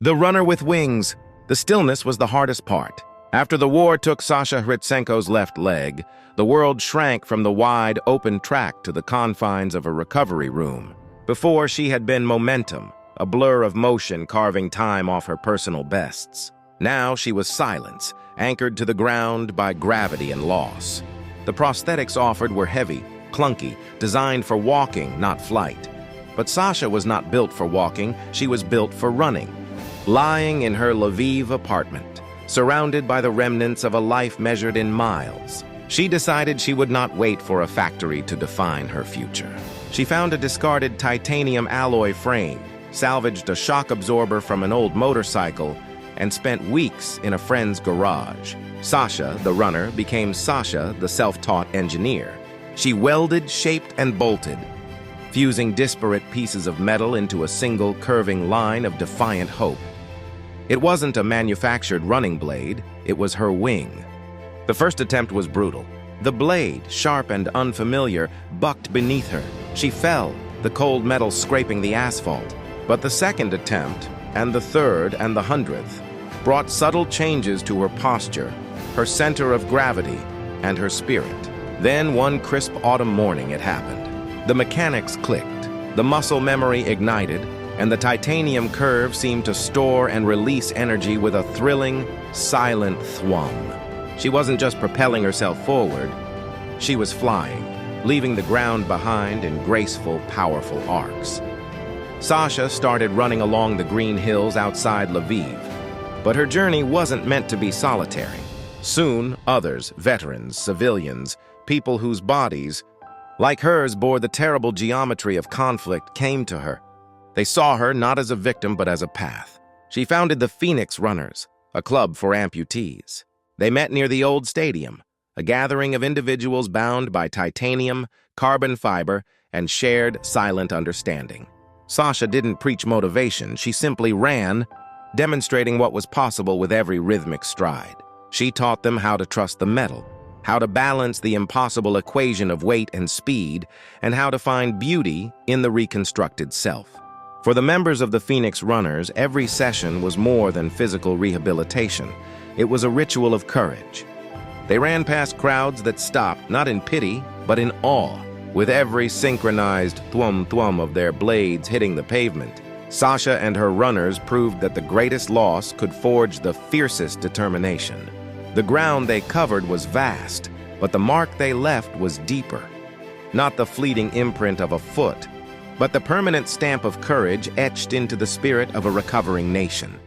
The runner with wings. The stillness was the hardest part. After the war took Sasha Hrytsenko's left leg, the world shrank from the wide, open track to the confines of a recovery room. Before, she had been momentum, a blur of motion carving time off her personal bests. Now she was silence, anchored to the ground by gravity and loss. The prosthetics offered were heavy, clunky, designed for walking, not flight. But Sasha was not built for walking, she was built for running. Lying in her Lviv apartment, surrounded by the remnants of a life measured in miles, she decided she would not wait for a factory to define her future. She found a discarded titanium alloy frame, salvaged a shock absorber from an old motorcycle, and spent weeks in a friend's garage. Sasha, the runner, became Sasha, the self-taught engineer. She welded, shaped, and bolted, fusing disparate pieces of metal into a single curving line of defiant hope. It wasn't a manufactured running blade, it was her wing. The first attempt was brutal. The blade, sharp and unfamiliar, bucked beneath her. She fell, the cold metal scraping the asphalt. But the second attempt, and the third and the 100th, brought subtle changes to her posture, her center of gravity, and her spirit. Then one crisp autumn morning it happened. The mechanics clicked, the muscle memory ignited, and the titanium curve seemed to store and release energy with a thrilling, silent thwum. She wasn't just propelling herself forward, she was flying, leaving the ground behind in graceful, powerful arcs. Sasha started running along the green hills outside Lviv, but her journey wasn't meant to be solitary. Soon, others, veterans, civilians, people whose bodies, like hers, bore the terrible geometry of conflict, came to her. They saw her not as a victim but as a path. She founded the Phoenix Runners, a club for amputees. They met near the old stadium, a gathering of individuals bound by titanium, carbon fiber, and shared silent understanding. Sasha didn't preach motivation, she simply ran, demonstrating what was possible with every rhythmic stride. She taught them how to trust the metal, how to balance the impossible equation of weight and speed, and how to find beauty in the reconstructed self. For the members of the Phoenix Runners, every session was more than physical rehabilitation. It was a ritual of courage. They ran past crowds that stopped, not in pity, but in awe, with every synchronized thwum-thwum of their blades hitting the pavement. Sasha and her runners proved that the greatest loss could forge the fiercest determination. The ground they covered was vast, but the mark they left was deeper. Not the fleeting imprint of a foot, but the permanent stamp of courage etched into the spirit of a recovering nation.